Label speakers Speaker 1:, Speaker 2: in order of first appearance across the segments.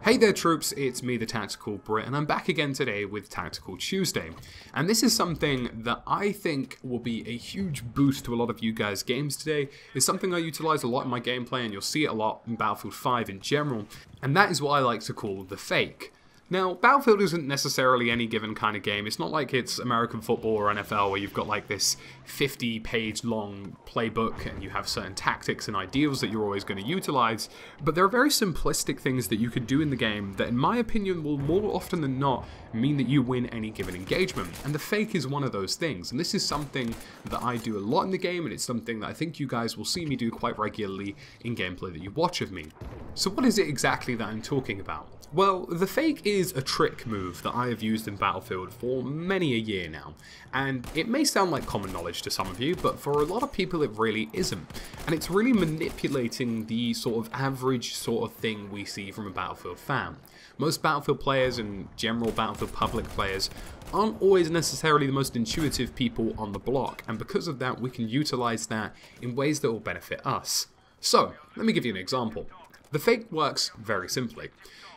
Speaker 1: Hey there troops, it's me TheTacticalBrit and I'm back again today with Tactical Tuesday. And this is something that I think will be a huge boost to a lot of you guys' games today. It's something I utilize a lot in my gameplay and you'll see it a lot in Battlefield 5 in general. And that is what I like to call the fake. Now, Battlefield isn't necessarily any given kind of game. It's not like it's American football or NFL where you've got like this 50-page long playbook and you have certain tactics and ideals that you're always going to utilize. But there are very simplistic things that you could do in the game that, in my opinion, will more often than not mean that you win any given engagement. And the fake is one of those things. And this is something that I do a lot in the game, and it's something that I think you guys will see me do quite regularly in gameplay that you watch of me. So what is it exactly that I'm talking about? Well, the fake is a trick move that I have used in Battlefield for many a year now, and it may sound like common knowledge to some of you, but for a lot of people it really isn't, and it's really manipulating the sort of average sort of thing we see from a Battlefield fan. Most Battlefield players and general Battlefield public players aren't always necessarily the most intuitive people on the block, and because of that we can utilize that in ways that will benefit us. So, let me give you an example. The fake works very simply.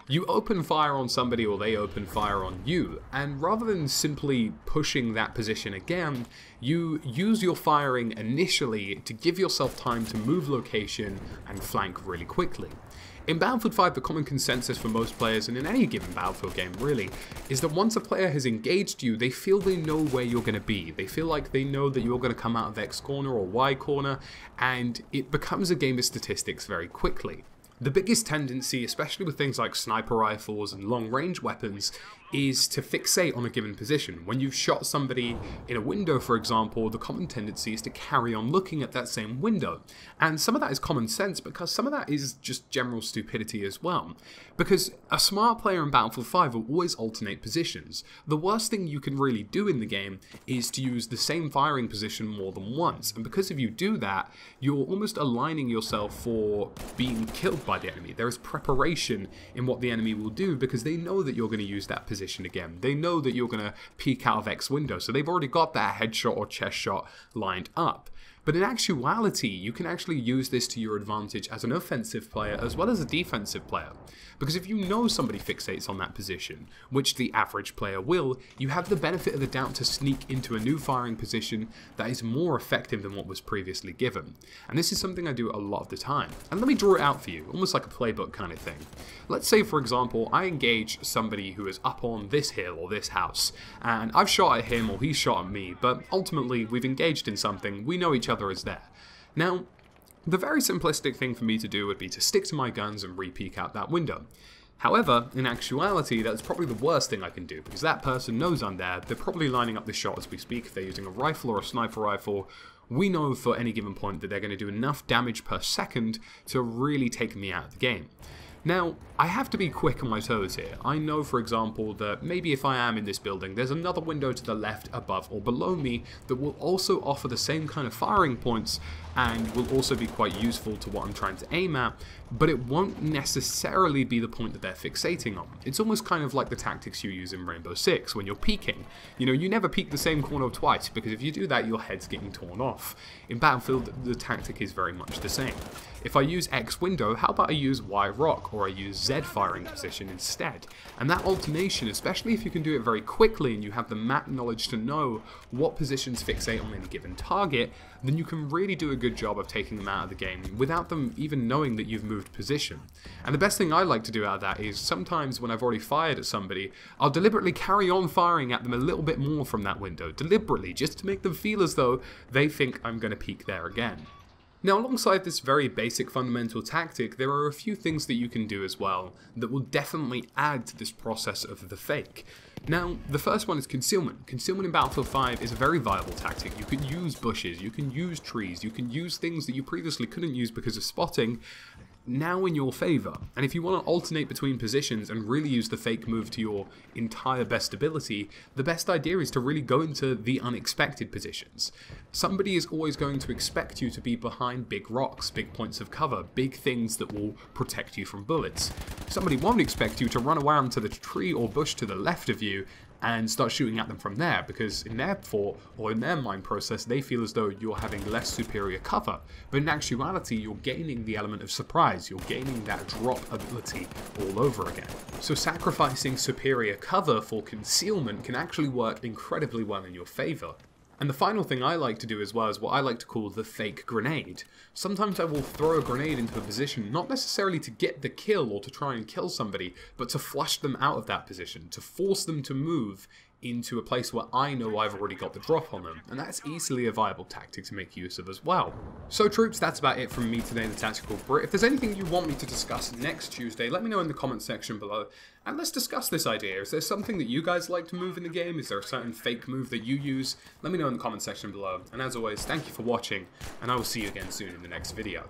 Speaker 1: You open fire on somebody or they open fire on you, and rather than simply pushing that position again, you use your firing initially to give yourself time to move location and flank really quickly. In Battlefield 5, the common consensus for most players, and in any given Battlefield game really, is that once a player has engaged you, they feel they know where you're going to be. They feel like they know that you're going to come out of X corner or Y corner, and it becomes a game of statistics very quickly. The biggest tendency, especially with things like sniper rifles and long-range weapons, is to fixate on a given position. When you've shot somebody in a window, for example, the common tendency is to carry on looking at that same window. And some of that is common sense, because some of that is just general stupidity as well. Because a smart player in Battlefield 5 will always alternate positions. The worst thing you can really do in the game is to use the same firing position more than once. And because if you do that, you're almost aligning yourself for being killed by the enemy. There is preparation in what the enemy will do because they know that you're going to use that position again. They know that you're going to peek out of X window, so they've already got that headshot or chest shot lined up. But in actuality, you can actually use this to your advantage as an offensive player as well as a defensive player. Because if you know somebody fixates on that position, which the average player will, you have the benefit of the doubt to sneak into a new firing position that is more effective than what was previously given. And this is something I do a lot of the time. And let me draw it out for you, almost like a playbook kind of thing. Let's say, for example, I engage somebody who is up on this hill or this house, and I've shot at him or he's shot at me, but ultimately we've engaged in something, we know each other is there. Now, the very simplistic thing for me to do would be to stick to my guns and re-peek out that window. However, in actuality, that's probably the worst thing I can do, because that person knows I'm there. They're probably lining up this shot as we speak. If they're using a rifle or a sniper rifle, we know for any given point that they're going to do enough damage per second to really take me out of the game. Now, I have to be quick on my toes here. I know, for example, that maybe if I am in this building, there's another window to the left, above, or below me that will also offer the same kind of firing points and will also be quite useful to what I'm trying to aim at, but it won't necessarily be the point that they're fixating on. It's almost kind of like the tactics you use in Rainbow Six when you're peeking. You know, you never peek the same corner twice, because if you do that, your head's getting torn off. In Battlefield, the tactic is very much the same. If I use X window, how about I use Y rock, or I use Z firing position instead? And that alternation, especially if you can do it very quickly and you have the map knowledge to know what positions fixate on any given target, then you can really do a good job of taking them out of the game without them even knowing that you've moved position. And the best thing I like to do out of that is sometimes when I've already fired at somebody, I'll deliberately carry on firing at them a little bit more from that window, deliberately, just to make them feel as though they think I'm going to peek there again. Now, alongside this very basic fundamental tactic, there are a few things that you can do as well that will definitely add to this process of the fake. Now, the first one is concealment. Concealment in Battlefield 5 is a very viable tactic. You can use bushes, you can use trees, you can use things that you previously couldn't use because of spotting, now in your favour. And if you want to alternate between positions and really use the fake move to your entire best ability, the best idea is to really go into the unexpected positions. Somebody is always going to expect you to be behind big rocks, big points of cover, big things that will protect you from bullets. Somebody won't expect you to run around to the tree or bush to the left of you and start shooting at them from there, because in their thought or in their mind process they feel as though you're having less superior cover, but in actuality you're gaining the element of surprise, you're gaining that drop ability all over again. So sacrificing superior cover for concealment can actually work incredibly well in your favour. And the final thing I like to do as well is what I like to call the fake grenade. Sometimes I will throw a grenade into a position, not necessarily to get the kill or to try and kill somebody, but to flush them out of that position, to force them to move into a place where I know I've already got the drop on them, and that's easily a viable tactic to make use of as well. So troops, that's about it from me today in the Tactical Brit. If there's anything you want me to discuss next Tuesday, let me know in the comment section below, and let's discuss this idea. Is there something that you guys like to move in the game? Is there a certain fake move that you use? Let me know in the comment section below, and as always, thank you for watching, and I will see you again soon in the next video.